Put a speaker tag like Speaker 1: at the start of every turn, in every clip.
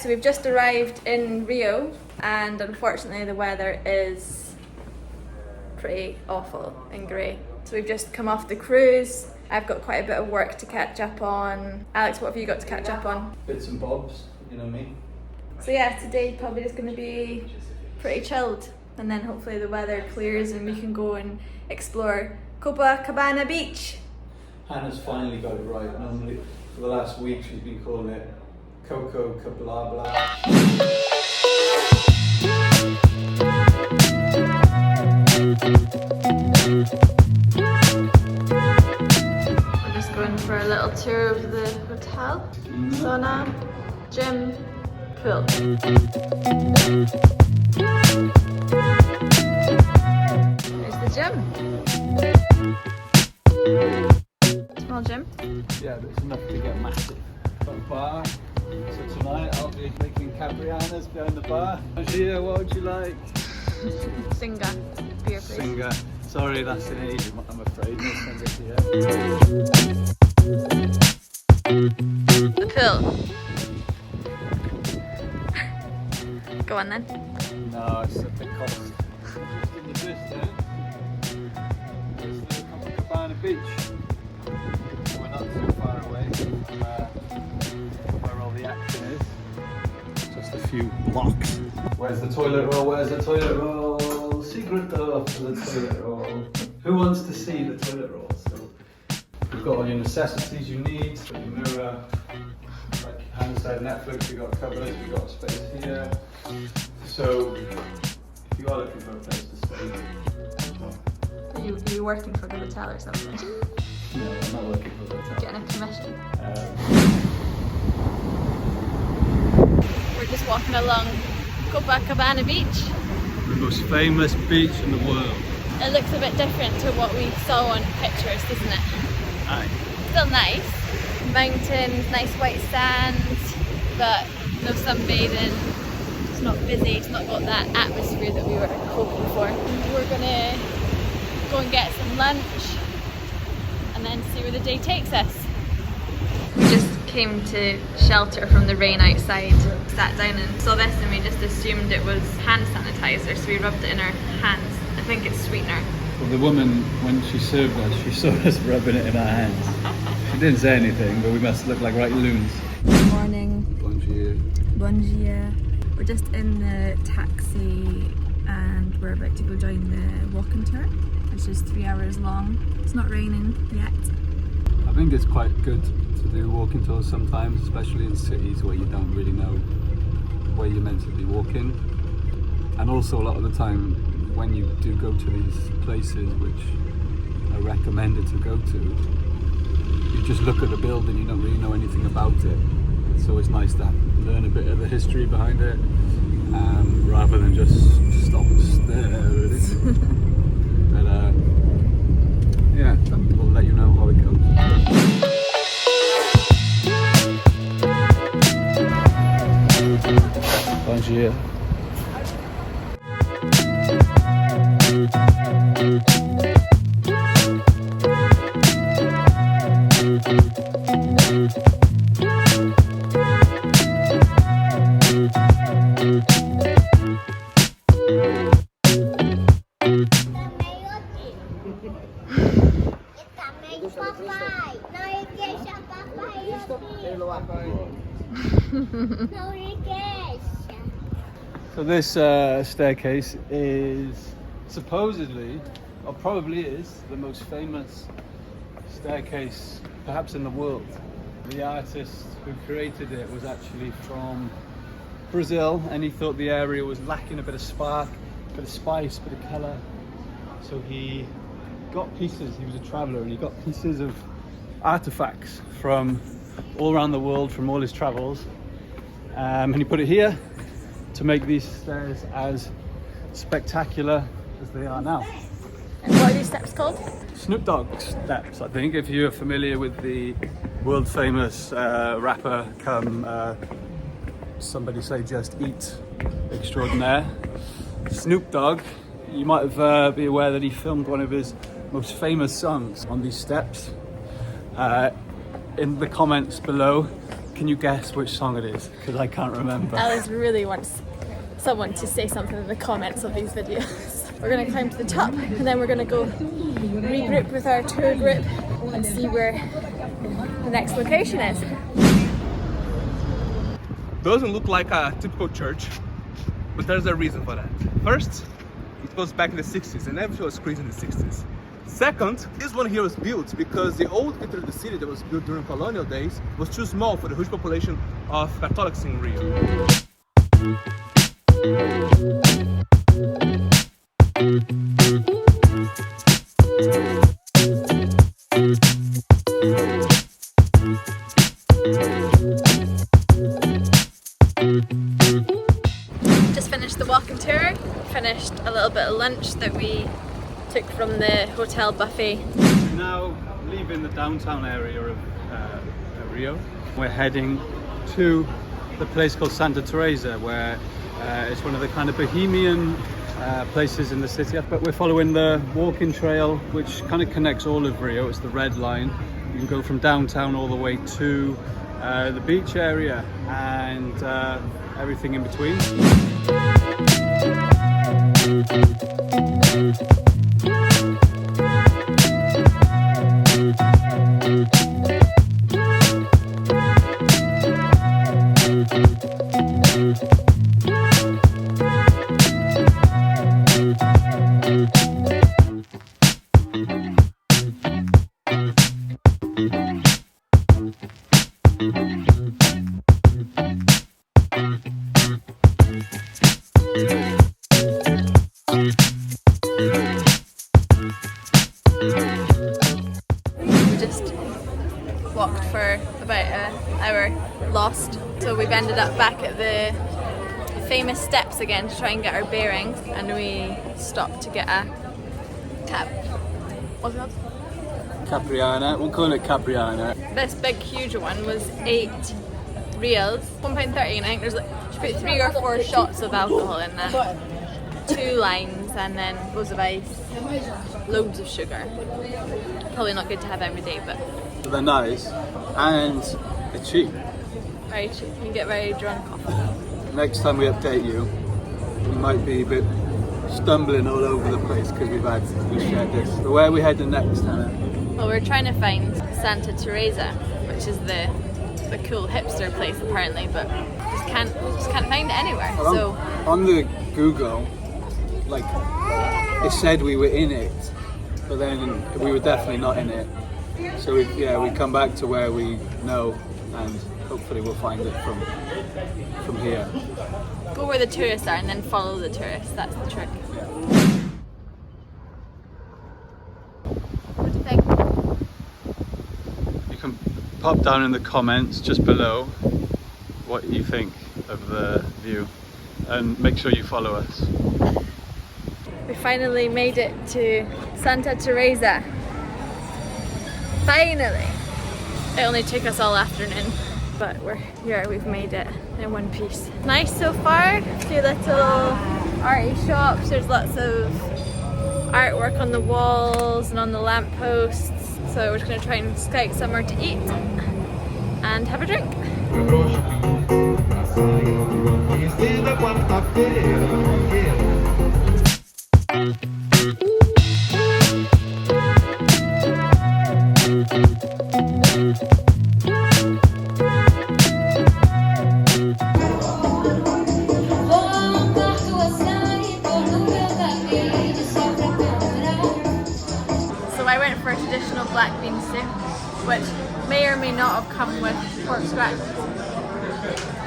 Speaker 1: So we've just arrived in Rio and unfortunately the weather is pretty awful and grey. So we've just come off the cruise. I've got quite a bit of work to catch up on. Alex, what have you got to catch up on?
Speaker 2: Bits and bobs, you know me.
Speaker 1: So yeah, today's probably just going to be pretty chilled and then hopefully the weather clears and we can go and explore Copacabana Beach.
Speaker 2: Hannah's finally got it right. Normally, for the last week, she's been calling it Coco Blah Blah.
Speaker 1: We're just going for a little tour of the hotel. Sauna, gym, pool. There's the gym. Small gym.
Speaker 2: Yeah, but it's enough to get massive. Got a bar. So tonight I'll be making cabrianas behind the bar. Gia, what would you like?
Speaker 1: Singa, beer please.
Speaker 2: Singa. Sorry, that's in Asian, I'm afraid. No Singa here.
Speaker 1: The pool. Go on then.
Speaker 2: No, it's a bit cost. Just in the distance, it's the Copacabana Beach. We're not too far away from where all the action is. Just a few blocks. Where's the toilet roll? Where's the toilet roll? Secret door for the toilet roll. Who wants to see the toilet roll? So you've got all your necessities you need. So your mirror, like Hannah said, Netflix, you've got cupboards, you've got space here. So if you are looking for a place to stay,
Speaker 1: Are you working for the hotel or something?
Speaker 2: no, I'm not working for the hotel.
Speaker 1: Getting a commission? We're just walking along Copacabana Beach.
Speaker 2: The most famous beach in the world.
Speaker 1: It looks a bit different to what we saw on pictures, doesn't it?
Speaker 2: Aye.
Speaker 1: Still nice. Mountains, nice white sand, but no sunbathing. It's not busy, it's not got that atmosphere that we were hoping for. We're gonna go and get some lunch and then see where the day takes us. We just came to shelter from the rain outside, sat down and saw this and we just assumed it was hand sanitizer, so we rubbed it in our hands. I think it's sweetener.
Speaker 2: Well, the woman, when she served us, she saw us rubbing it in our hands. She didn't say anything, but we must look like right loons.
Speaker 1: Good morning.
Speaker 2: Bonjour.
Speaker 1: Bonjour. We're just in the taxi and we're about to go join the walking tour, which is 3 hours long. It's not raining yet.
Speaker 2: I think it's quite good to do walking tours sometimes, especially in cities where you don't really know where you're meant to be walking. And also a lot of the time when you do go to these places which are recommended to go to, you just look at the building, you don't really know anything about it. It's always nice to learn a bit of the history behind it, rather than just stop and stare at it. But yeah, we'll let you know how it goes. Bonjour. So this staircase is supposedly, or probably is, the most famous staircase perhaps in the world. The artist who created it was actually from Brazil, and he thought the area was lacking a bit of spark, a bit of spice, a bit of colour. So he got pieces, he was a traveller, and he got pieces of artifacts from all around the world, from all his travels, and he put it here to make these stairs as spectacular as they are now.
Speaker 1: And what are these steps called?
Speaker 2: Snoop Dogg steps, I think, if you're familiar with the world famous rapper come somebody say just eat extraordinaire, Snoop Dogg. You might have be aware that he filmed one of his most famous songs on these steps. In the comments below, Can you guess which song it is? Because I can't remember.
Speaker 1: Alice really wants someone to say something in the comments of these videos. We're going to climb to the top and then we're going to go regroup with our tour group and see where the next location is.
Speaker 3: Doesn't look like a typical church, but there's a reason for that. First, it goes back in the 60s and everything was crazy in the 60s. Second, this one here was built because the old cathedral of the city that was built during colonial days was too small for the huge population of Catholics in Rio.
Speaker 1: Just finished the walking tour, finished a little bit of lunch that we took from the hotel buffet.
Speaker 2: Now leaving the downtown area of Rio, we're heading to the place called Santa Teresa, where it's one of the kind of bohemian places in the city. But we're following the walking trail which kind of connects all of Rio. It's the red line. You can go from downtown all the way to the beach area and everything in between.
Speaker 1: We just walked for about an hour, lost, so we've ended up back at the famous steps again to try and get our bearings, and we stopped to get a cab. What's it called?
Speaker 2: Capriana, we'll call it Capriana.
Speaker 1: This big huge one was 8 reals, £1.30, and I think there's like, you put 3 or 4 shots of alcohol in there, 2 limes, and then loads of ice, loads of sugar. Probably not good to have every day, but
Speaker 2: They're nice and they're cheap.
Speaker 1: very cheap. You can get very drunk off them.
Speaker 2: Next time we update you, we might be a bit stumbling all over the place because we shared this. But where are we heading next, Hannah?
Speaker 1: Well, we're trying to find Santa Teresa, which is the cool hipster place apparently, but just can't find it anywhere.
Speaker 2: Well,
Speaker 1: So
Speaker 2: on the Google, like it said we were in it, but then we were definitely not in it. So we come back to where we know, and hopefully we'll find it from here.
Speaker 1: go where the tourists are and then follow the tourists. That's the trick. What do you think?
Speaker 2: You can pop down in the comments just below what you think of the view, and make sure you follow us.
Speaker 1: We finally made it to Santa Teresa. Finally! It only took us all afternoon, but we're here, we've made it in one piece. Nice so far, a few little arty shops, there's lots of artwork on the walls and on the lampposts, so we're just going to try and scout somewhere to eat and have a drink. So I went for a traditional black bean soup, which may or may not have come with pork scratch.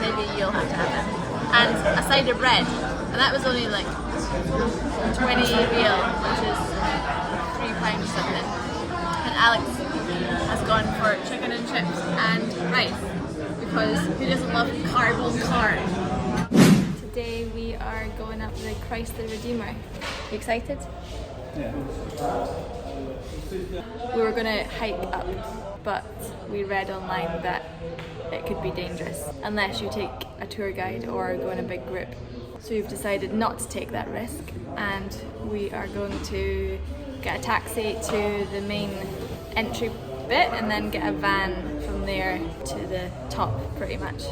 Speaker 1: Maybe you'll have to have it. And a side of bread, and that was only like 20 real, which is £3 something. And Alex has gone for chicken and chips and rice, because who doesn't love carb on carb? Today we are going up the Christ the Redeemer. You excited?
Speaker 2: Yeah.
Speaker 1: We were going to hike up, but we read online that it could be dangerous unless you take a tour guide or go in a big group. So we've decided not to take that risk, and we are going to get a taxi to the main entry bit and then get a van from from there to the top pretty much.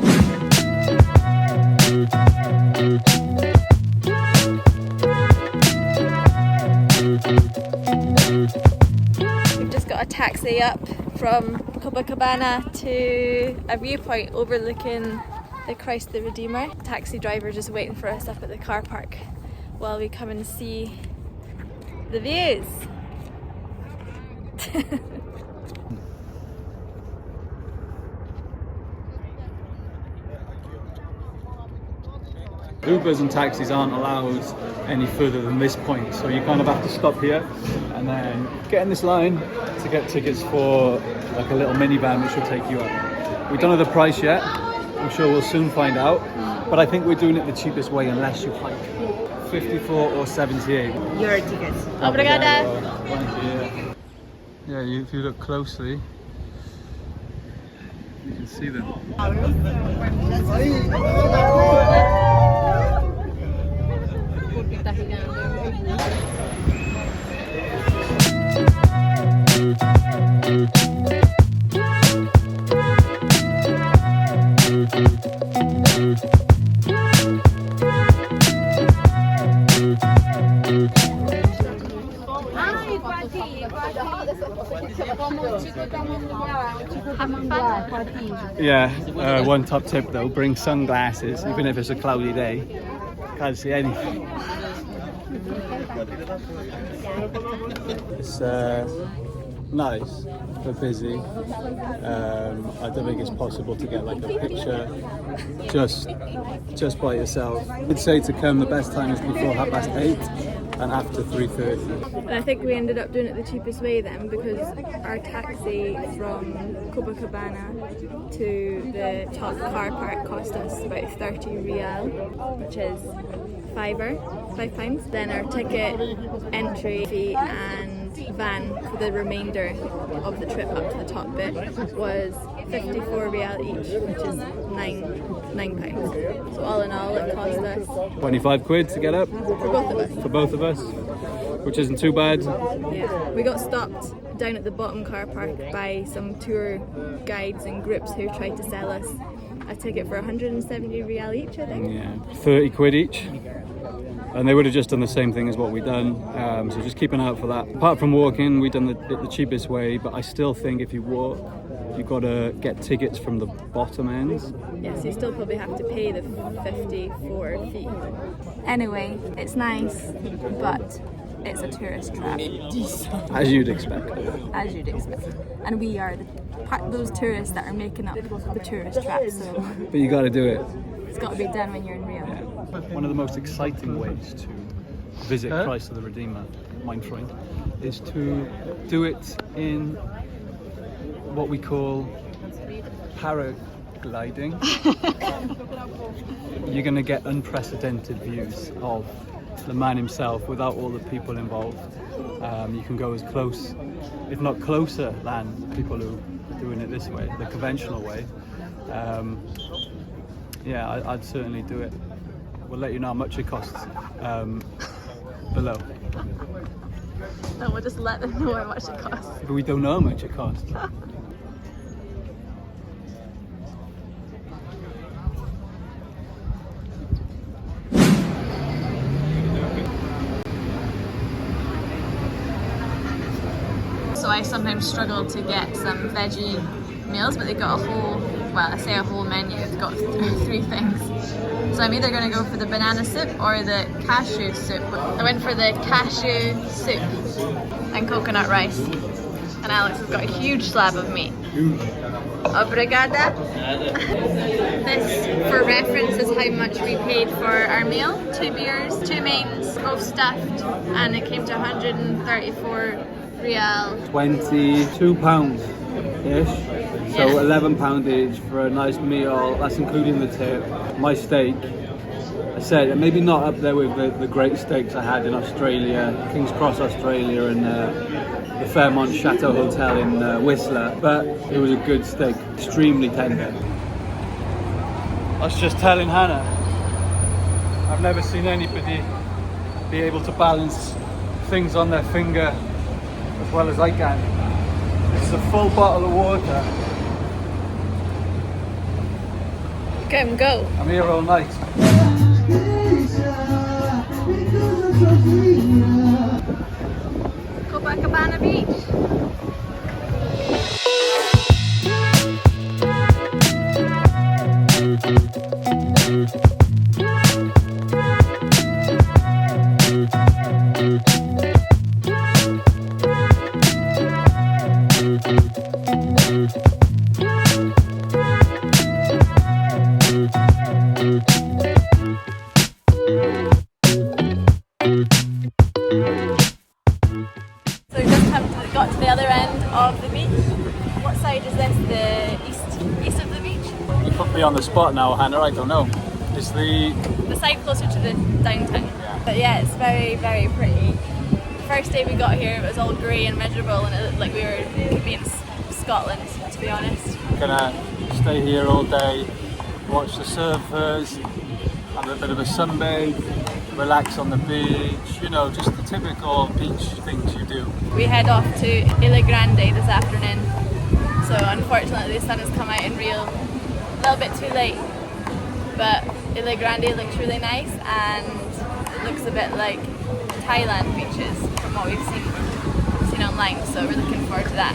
Speaker 1: We've just got a taxi up from Copacabana to a viewpoint overlooking the Christ the Redeemer. The taxi driver just waiting for us up at the car park while we come and see the views.
Speaker 2: Ubers and taxis aren't allowed any further than this point, so you kind of have to stop here and then get in this line to get tickets for like a little minivan which will take you up. We don't know the price yet, I'm sure we'll soon find out, but I think we're doing it the cheapest way unless you hike. 54 or 78.
Speaker 4: Your tickets.
Speaker 1: Obrigada.
Speaker 2: Yeah, if you look closely, you can see them. Yeah, one top tip though, bring sunglasses, even if it's a cloudy day. Can't see anything. It's nice but busy. I don't think it's possible to get like a picture just by yourself. I'd say to come the best time is before 8:30 and after 3:30.
Speaker 1: And I think we ended up doing it the cheapest way then, because our taxi from Copacabana to the top car park cost us about 30 real, which is £5. Then our ticket, entry fee and van for the remainder of the trip up to the top bit was 54 real each, which is £9. So all in all it cost us
Speaker 2: 25 quid to get up
Speaker 1: for both of us,
Speaker 2: which isn't too bad.
Speaker 1: Yeah, we got stopped down at the bottom car park by some tour guides and groups who tried to sell us a ticket for 170 real each, I think.
Speaker 2: Yeah, 30 quid each. And they would have just done the same thing as what we've done, so just keep an eye out for that. Apart from walking, we've done the cheapest way, but I still think if you walk, you've got to get tickets from the bottom ends.
Speaker 1: Yeah, so you still probably have to pay the 54 fee. Anyway, it's nice, but it's a tourist trap.
Speaker 2: As you'd expect.
Speaker 1: As you'd expect. And we are those tourists that are making up the tourist trap, so...
Speaker 2: But you got to do it.
Speaker 1: It's got to be done when you're in Rio.
Speaker 2: Yeah. One of the most exciting ways to visit Christ of the Redeemer, mein Freund, is to do it in what we call paragliding. You're going to get unprecedented views of the man himself without all the people involved. You can go as close, if not closer, than people who are doing it this way, the conventional way. Yeah, I'd certainly do it. We'll let you know how much it costs below.
Speaker 1: No, we'll just let them know how much it costs.
Speaker 2: But we don't know how much it costs.
Speaker 1: So I sometimes struggle to get some veggie meals, but they've got a whole, well, I say a whole menu, it's got 3 things. So I'm either going to go for the banana soup or the cashew soup. I went for the cashew soup and coconut rice. And Alex has got a huge slab of meat. Obrigada. This, for reference, is how much we paid for our meal. 2 beers, 2 mains, both stuffed, and it came to 134 real.
Speaker 2: £22-ish. So £11 each for a nice meal, that's including the tip. My steak, I said, maybe not up there with the great steaks I had in Australia, King's Cross, Australia, and the Fairmont Chateau Hotel in Whistler, but it was a good steak, extremely tender. I was just telling Hannah, I've never seen anybody be able to balance things on their finger as well as I can. This is a full bottle of water.
Speaker 1: Come go.
Speaker 2: I'm here all night.
Speaker 1: Copacabana Beach. So we just got to the other end of the beach. What side is this? The east of the beach?
Speaker 2: You put me on the spot now, Hannah. I don't know. It's the
Speaker 1: side closer to the downtown.
Speaker 2: Yeah.
Speaker 1: But yeah, it's very, very pretty. The first day we got here, it was all grey and miserable, and it looked like we could be in Scotland, to be honest.
Speaker 2: gonna stay here all day, watch the surfers, have a bit of a sunbathe, relax on the beach, you know, just the typical beach things you do.
Speaker 1: We head off to Ilha Grande this afternoon, so unfortunately the sun has come out in Rio a little bit too late, but Ilha Grande looks really nice and it looks a bit like Thailand beaches from what we've seen online, so we're looking forward to that.